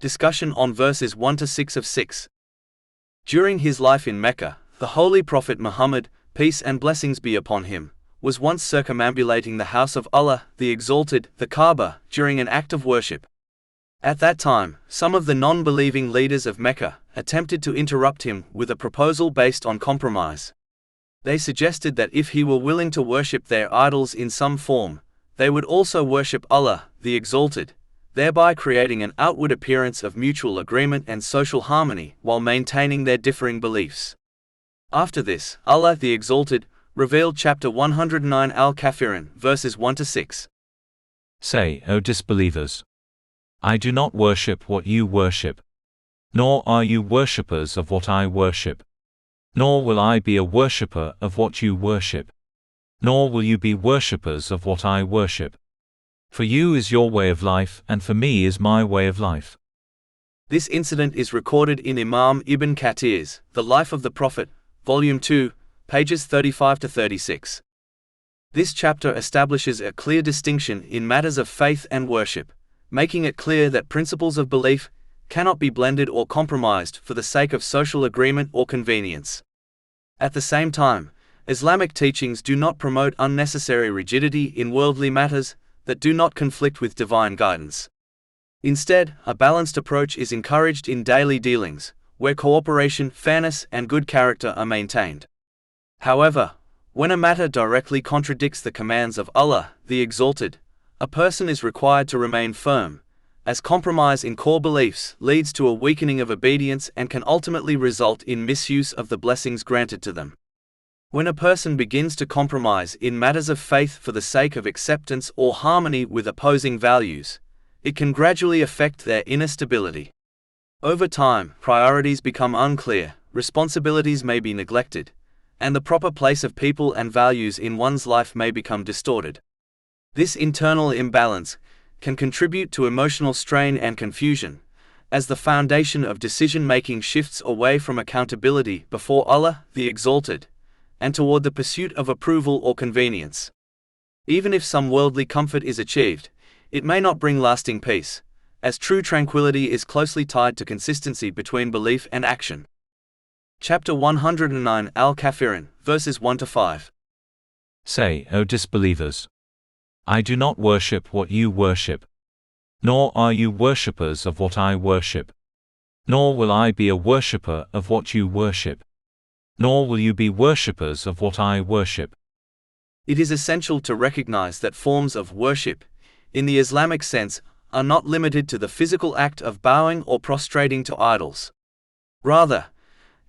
Discussion on verses 1 to 6 of 6. During his life in Mecca, the Holy Prophet Muhammad, peace and blessings be upon him, was once circumambulating the house of Allah, the Exalted, the Kaaba, during an act of worship. At that time, some of the non-believing leaders of Mecca attempted to interrupt him with a proposal based on compromise. They suggested that if he were willing to worship their idols in some form, they would also worship Allah, the Exalted, thereby creating an outward appearance of mutual agreement and social harmony while maintaining their differing beliefs. After this, Allah the Exalted revealed chapter 109 Al-Kafirun, verses 1 to 6. Say, O disbelievers, I do not worship what you worship, nor are you worshippers of what I worship, nor will I be a worshipper of what you worship, nor will you be worshippers of what I worship. For you is your way of life, and for me is my way of life. This incident is recorded in Imam Ibn Kathir's The Life of the Prophet, Volume 2, pages 35 to 36. This chapter establishes a clear distinction in matters of faith and worship, making it clear that principles of belief cannot be blended or compromised for the sake of social agreement or convenience. At the same time, Islamic teachings do not promote unnecessary rigidity in worldly matters that do not conflict with divine guidance. Instead, a balanced approach is encouraged in daily dealings, where cooperation, fairness, and good character are maintained. However, when a matter directly contradicts the commands of Allah, the Exalted, a person is required to remain firm, as compromise in core beliefs leads to a weakening of obedience and can ultimately result in misuse of the blessings granted to them. When a person begins to compromise in matters of faith for the sake of acceptance or harmony with opposing values, it can gradually affect their inner stability. Over time, priorities become unclear, responsibilities may be neglected, and the proper place of people and values in one's life may become distorted. This internal imbalance can contribute to emotional strain and confusion, as the foundation of decision-making shifts away from accountability before Allah, the Exalted, and toward the pursuit of approval or convenience. Even if some worldly comfort is achieved, it may not bring lasting peace, as true tranquility is closely tied to consistency between belief and action. Chapter 109 Al-Kafirun, verses 1 to 5. Say, O disbelievers, I do not worship what you worship, nor are you worshippers of what I worship, nor will I be a worshipper of what you worship, nor will you be worshippers of what I worship. It is essential to recognize that forms of worship, in the Islamic sense, are not limited to the physical act of bowing or prostrating to idols. Rather,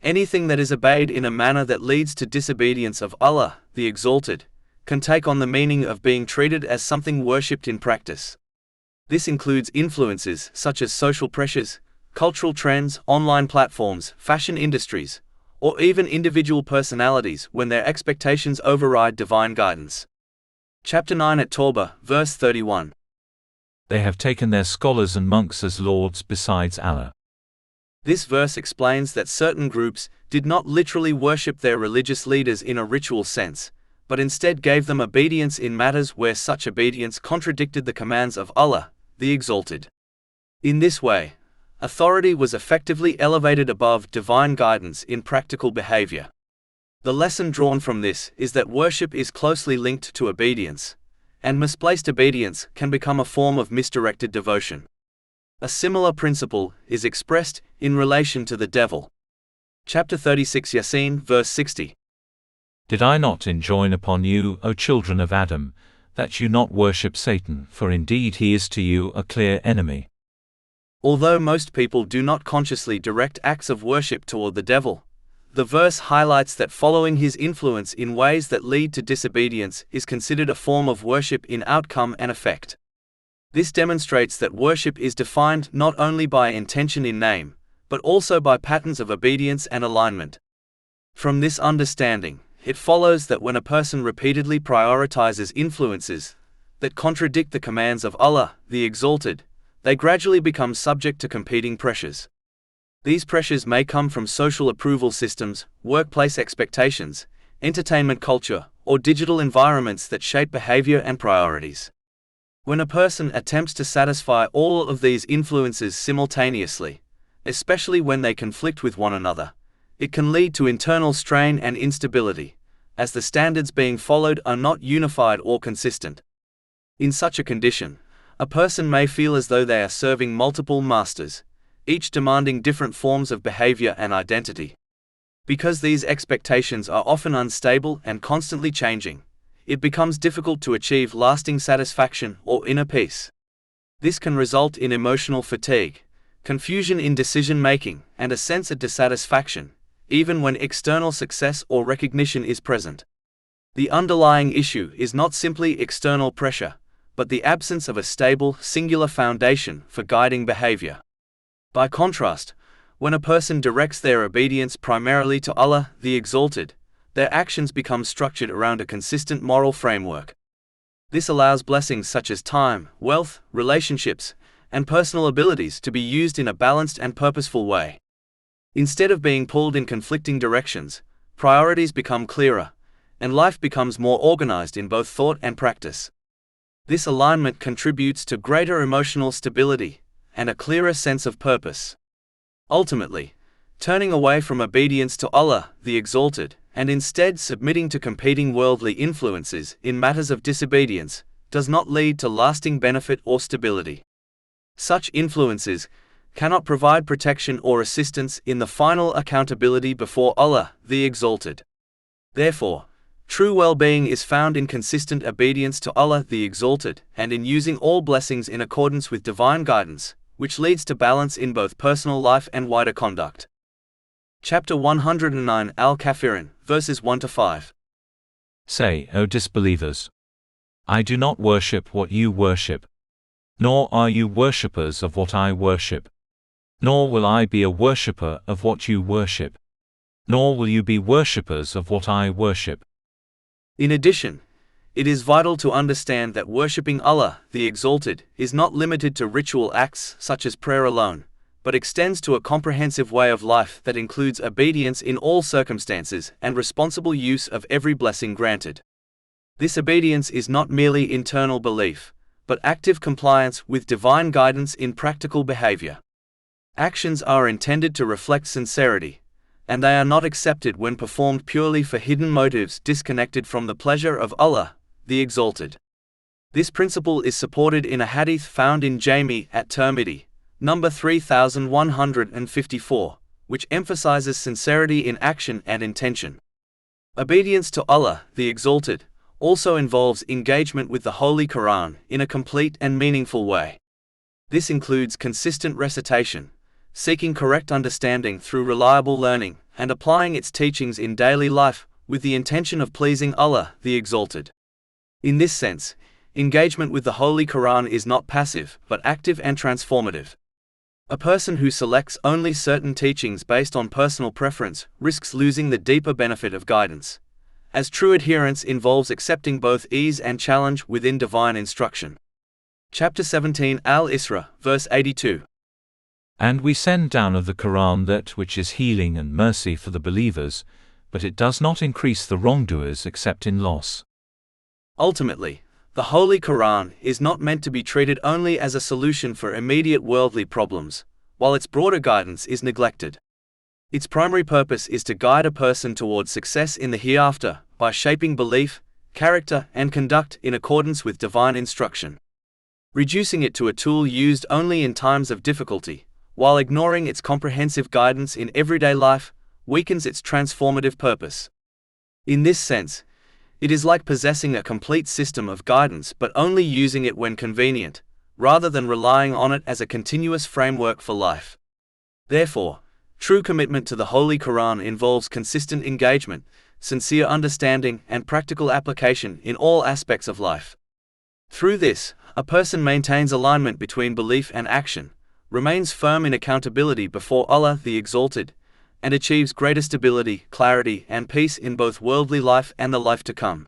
anything that is obeyed in a manner that leads to disobedience of Allah, the Exalted, can take on the meaning of being treated as something worshipped in practice. This includes influences such as social pressures, cultural trends, online platforms, fashion industries, or even individual personalities when their expectations override divine guidance. Chapter 9 at Tawbah, verse 31. They have taken their scholars and monks as lords besides Allah. This verse explains that certain groups did not literally worship their religious leaders in a ritual sense, but instead gave them obedience in matters where such obedience contradicted the commands of Allah, the Exalted. In this way, authority was effectively elevated above divine guidance in practical behavior. The lesson drawn from this is that worship is closely linked to obedience, and misplaced obedience can become a form of misdirected devotion. A similar principle is expressed in relation to the devil. Chapter 36 Yasin, verse 60. Did I not enjoin upon you, O children of Adam, that you not worship Satan, for indeed he is to you a clear enemy? Although most people do not consciously direct acts of worship toward the devil, the verse highlights that following his influence in ways that lead to disobedience is considered a form of worship in outcome and effect. This demonstrates that worship is defined not only by intention in name, but also by patterns of obedience and alignment. From this understanding, it follows that when a person repeatedly prioritizes influences that contradict the commands of Allah, the Exalted, they gradually become subject to competing pressures. These pressures may come from social approval systems, workplace expectations, entertainment culture, or digital environments that shape behavior and priorities. When a person attempts to satisfy all of these influences simultaneously, especially when they conflict with one another, it can lead to internal strain and instability, as the standards being followed are not unified or consistent. In such a condition, a person may feel as though they are serving multiple masters, each demanding different forms of behavior and identity. Because these expectations are often unstable and constantly changing, it becomes difficult to achieve lasting satisfaction or inner peace. This can result in emotional fatigue, confusion in decision-making, and a sense of dissatisfaction, even when external success or recognition is present. The underlying issue is not simply external pressure, but the absence of a stable, singular foundation for guiding behavior. By contrast, when a person directs their obedience primarily to Allah, the Exalted, their actions become structured around a consistent moral framework. This allows blessings such as time, wealth, relationships, and personal abilities to be used in a balanced and purposeful way. Instead of being pulled in conflicting directions, priorities become clearer, and life becomes more organized in both thought and practice. This alignment contributes to greater emotional stability and a clearer sense of purpose. Ultimately, turning away from obedience to Allah, the Exalted, and instead submitting to competing worldly influences in matters of disobedience, does not lead to lasting benefit or stability. Such influences cannot provide protection or assistance in the final accountability before Allah, the Exalted. Therefore, true well-being is found in consistent obedience to Allah, the Exalted, and in using all blessings in accordance with divine guidance, which leads to balance in both personal life and wider conduct. Chapter 109 Al-Kafirun, verses 1-5. Say, O disbelievers, I do not worship what you worship, nor are you worshippers of what I worship, nor will I be a worshipper of what you worship, nor will you be worshippers of what I worship. In addition, it is vital to understand that worshipping Allah, the Exalted, is not limited to ritual acts such as prayer alone, but extends to a comprehensive way of life that includes obedience in all circumstances and responsible use of every blessing granted. This obedience is not merely internal belief, but active compliance with divine guidance in practical behavior. Actions are intended to reflect sincerity, and they are not accepted when performed purely for hidden motives disconnected from the pleasure of Allah, the Exalted. This principle is supported in a hadith found in Jami at Tirmidhi, number 3154, which emphasizes sincerity in action and intention. Obedience to Allah, the Exalted, also involves engagement with the Holy Quran in a complete and meaningful way. This includes consistent recitation, seeking correct understanding through reliable learning, and applying its teachings in daily life with the intention of pleasing Allah, the Exalted. In this sense, engagement with the Holy Quran is not passive but active and transformative. A person who selects only certain teachings based on personal preference risks losing the deeper benefit of guidance, as true adherence involves accepting both ease and challenge within divine instruction. Chapter 17 Al-Isra, verse 82. And we send down of the Quran that which is healing and mercy for the believers, but it does not increase the wrongdoers except in loss. Ultimately, the Holy Quran is not meant to be treated only as a solution for immediate worldly problems, while its broader guidance is neglected. Its primary purpose is to guide a person towards success in the hereafter by shaping belief, character, and conduct in accordance with divine instruction. Reducing it to a tool used only in times of difficulty, while ignoring its comprehensive guidance in everyday life, weakens its transformative purpose. In this sense, it is like possessing a complete system of guidance but only using it when convenient, rather than relying on it as a continuous framework for life. Therefore, true commitment to the Holy Quran involves consistent engagement, sincere understanding, and practical application in all aspects of life. Through this, a person maintains alignment between belief and action, remains firm in accountability before Allah the Exalted, and achieves greater stability, clarity, and peace in both worldly life and the life to come.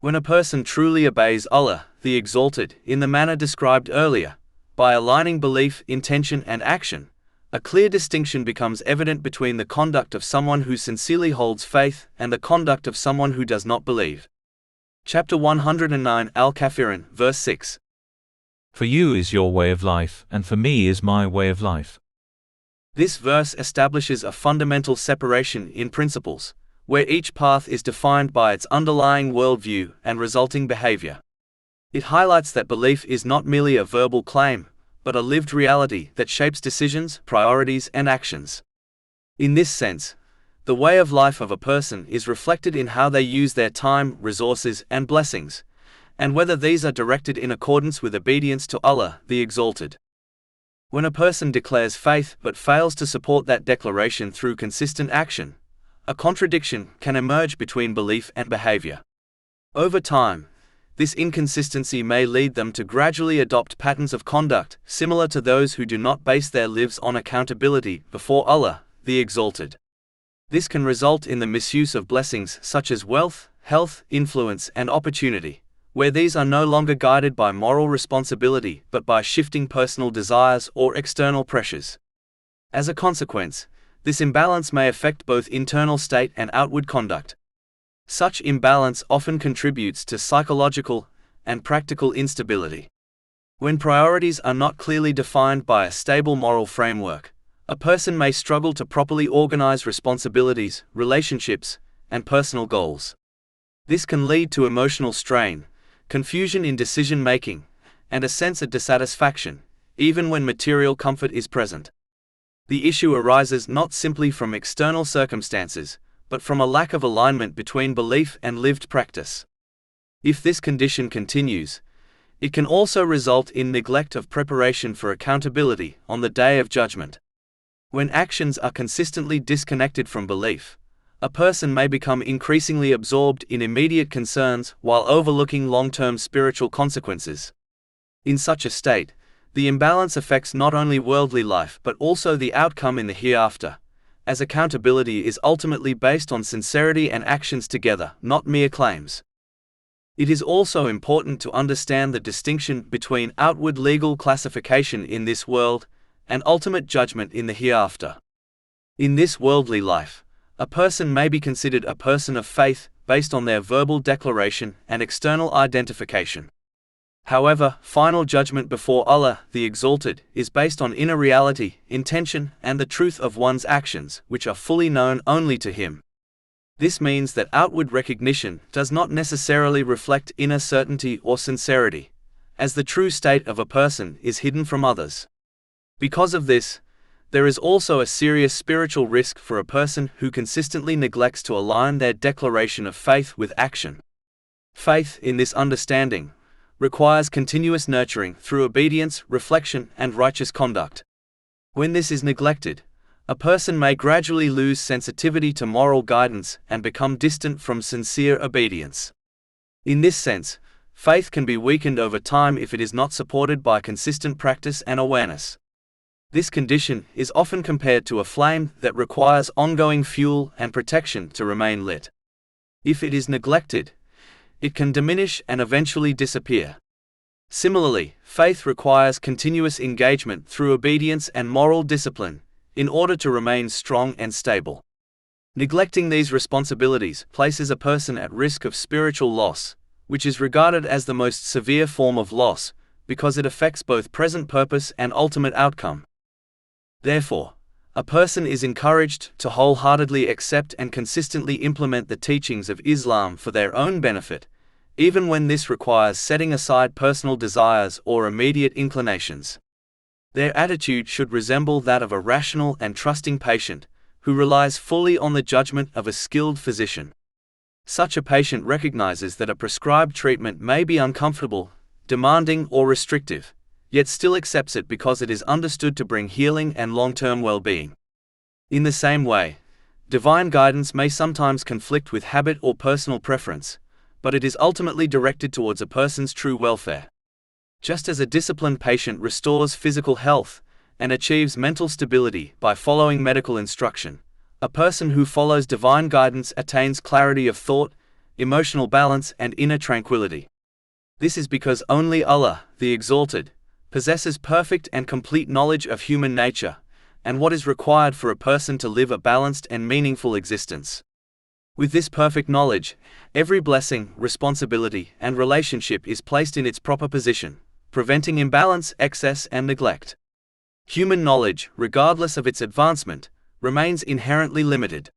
When a person truly obeys Allah, the Exalted, in the manner described earlier, by aligning belief, intention, and action, a clear distinction becomes evident between the conduct of someone who sincerely holds faith and the conduct of someone who does not believe. Chapter 109 Al-Kafirun, verse 6. For you is your way of life, and for me is my way of life. This verse establishes a fundamental separation in principles, where each path is defined by its underlying worldview and resulting behavior. It highlights that belief is not merely a verbal claim, but a lived reality that shapes decisions, priorities, and actions. In this sense, the way of life of a person is reflected in how they use their time, resources, and blessings, and whether these are directed in accordance with obedience to Allah, the Exalted. When a person declares faith but fails to support that declaration through consistent action, a contradiction can emerge between belief and behavior. Over time, this inconsistency may lead them to gradually adopt patterns of conduct similar to those who do not base their lives on accountability before Allah, the Exalted. This can result in the misuse of blessings such as wealth, health, influence, and opportunity, where these are no longer guided by moral responsibility but by shifting personal desires or external pressures. As a consequence, this imbalance may affect both internal state and outward conduct. Such imbalance often contributes to psychological and practical instability. When priorities are not clearly defined by a stable moral framework, a person may struggle to properly organize responsibilities, relationships, and personal goals. This can lead to emotional strain, confusion in decision-making, and a sense of dissatisfaction, even when material comfort is present. The issue arises not simply from external circumstances, but from a lack of alignment between belief and lived practice. If this condition continues, it can also result in neglect of preparation for accountability on the Day of Judgment. When actions are consistently disconnected from belief, a person may become increasingly absorbed in immediate concerns while overlooking long-term spiritual consequences. In such a state, the imbalance affects not only worldly life but also the outcome in the hereafter, as accountability is ultimately based on sincerity and actions together, not mere claims. It is also important to understand the distinction between outward legal classification in this world and ultimate judgment in the hereafter. In this worldly life, a person may be considered a person of faith based on their verbal declaration and external identification. However, final judgment before Allah, the Exalted, is based on inner reality, intention, and the truth of one's actions, which are fully known only to Him. This means that outward recognition does not necessarily reflect inner certainty or sincerity, as the true state of a person is hidden from others. Because of this, there is also a serious spiritual risk for a person who consistently neglects to align their declaration of faith with action. Faith, in this understanding, requires continuous nurturing through obedience, reflection, and righteous conduct. When this is neglected, a person may gradually lose sensitivity to moral guidance and become distant from sincere obedience. In this sense, faith can be weakened over time if it is not supported by consistent practice and awareness. This condition is often compared to a flame that requires ongoing fuel and protection to remain lit. If it is neglected, it can diminish and eventually disappear. Similarly, faith requires continuous engagement through obedience and moral discipline in order to remain strong and stable. Neglecting these responsibilities places a person at risk of spiritual loss, which is regarded as the most severe form of loss because it affects both present purpose and ultimate outcome. Therefore, a person is encouraged to wholeheartedly accept and consistently implement the teachings of Islam for their own benefit, even when this requires setting aside personal desires or immediate inclinations. Their attitude should resemble that of a rational and trusting patient, who relies fully on the judgment of a skilled physician. Such a patient recognizes that a prescribed treatment may be uncomfortable, demanding, or restrictive, yet still accepts it because it is understood to bring healing and long-term well-being. In the same way, divine guidance may sometimes conflict with habit or personal preference, but it is ultimately directed towards a person's true welfare. Just as a disciplined patient restores physical health and achieves mental stability by following medical instruction, a person who follows divine guidance attains clarity of thought, emotional balance, and inner tranquility. This is because only Allah, the Exalted, possesses perfect and complete knowledge of human nature and what is required for a person to live a balanced and meaningful existence. With this perfect knowledge, every blessing, responsibility, and relationship is placed in its proper position, preventing imbalance, excess, and neglect. Human knowledge, regardless of its advancement, remains inherently limited.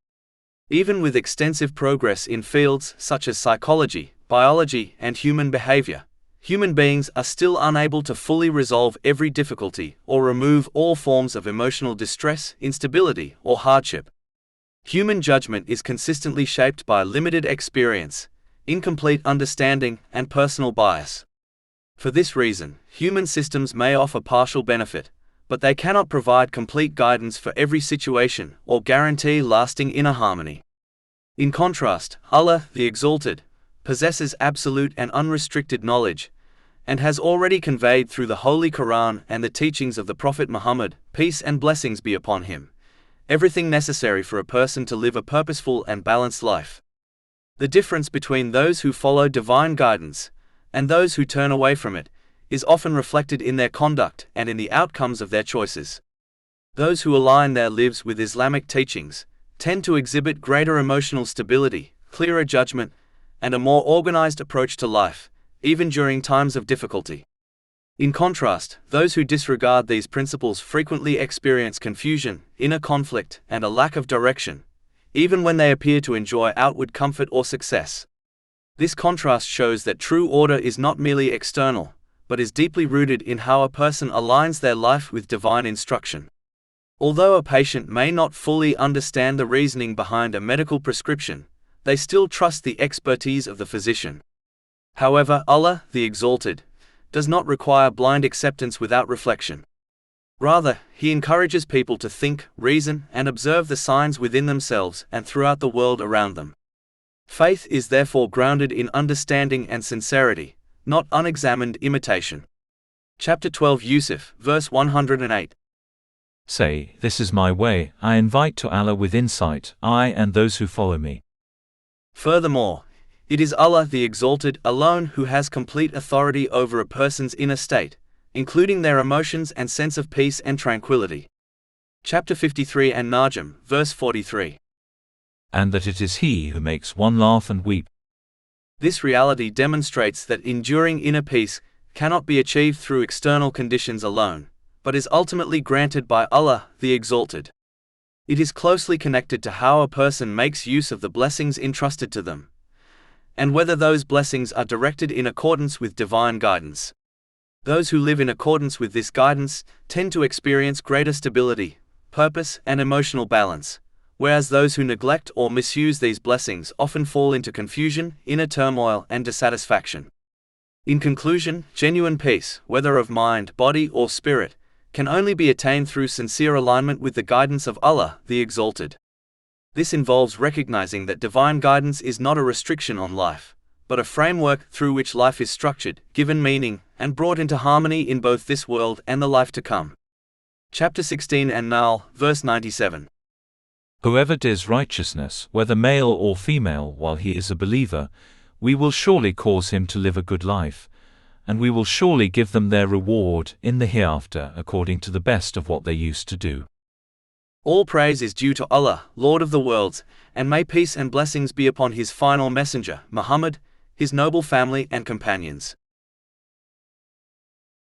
Even with extensive progress in fields such as psychology, biology, and human behavior, human beings are still unable to fully resolve every difficulty or remove all forms of emotional distress, instability, or hardship. Human judgment is consistently shaped by limited experience, incomplete understanding, and personal bias. For this reason, human systems may offer partial benefit, but they cannot provide complete guidance for every situation or guarantee lasting inner harmony. In contrast, Allah, the Exalted, possesses absolute and unrestricted knowledge, and has already conveyed through the Holy Quran and the teachings of the Prophet Muhammad, peace and blessings be upon him, everything necessary for a person to live a purposeful and balanced life. The difference between those who follow divine guidance and those who turn away from it is often reflected in their conduct and in the outcomes of their choices. Those who align their lives with Islamic teachings tend to exhibit greater emotional stability, clearer judgment, and a more organized approach to life, even during times of difficulty. In contrast, those who disregard these principles frequently experience confusion, inner conflict, and a lack of direction, even when they appear to enjoy outward comfort or success. This contrast shows that true order is not merely external, but is deeply rooted in how a person aligns their life with divine instruction. Although a patient may not fully understand the reasoning behind a medical prescription, they still trust the expertise of the physician. However, Allah, the Exalted, does not require blind acceptance without reflection. Rather, He encourages people to think, reason, and observe the signs within themselves and throughout the world around them. Faith is therefore grounded in understanding and sincerity, not unexamined imitation. Chapter 12 Yusuf, verse 108. Say, this is my way, I invite to Allah with insight, I and those who follow me. Furthermore, it is Allah the Exalted alone who has complete authority over a person's inner state, including their emotions and sense of peace and tranquility. Chapter 53 and Najm, verse 43. And that it is He who makes one laugh and weep. This reality demonstrates that enduring inner peace cannot be achieved through external conditions alone, but is ultimately granted by Allah, the Exalted. It is closely connected to how a person makes use of the blessings entrusted to them, and whether those blessings are directed in accordance with divine guidance. Those who live in accordance with this guidance tend to experience greater stability, purpose, and emotional balance, whereas those who neglect or misuse these blessings often fall into confusion, inner turmoil, and dissatisfaction. In conclusion, genuine peace, whether of mind, body, or spirit, can only be attained through sincere alignment with the guidance of Allah, the Exalted. This involves recognizing that divine guidance is not a restriction on life, but a framework through which life is structured, given meaning, and brought into harmony in both this world and the life to come. Chapter 16 and Nahl, verse 97. Whoever does righteousness, whether male or female, while he is a believer, we will surely cause him to live a good life, and we will surely give them their reward in the hereafter according to the best of what they used to do. All praise is due to Allah, Lord of the worlds, and may peace and blessings be upon His final messenger, Muhammad, his noble family and companions.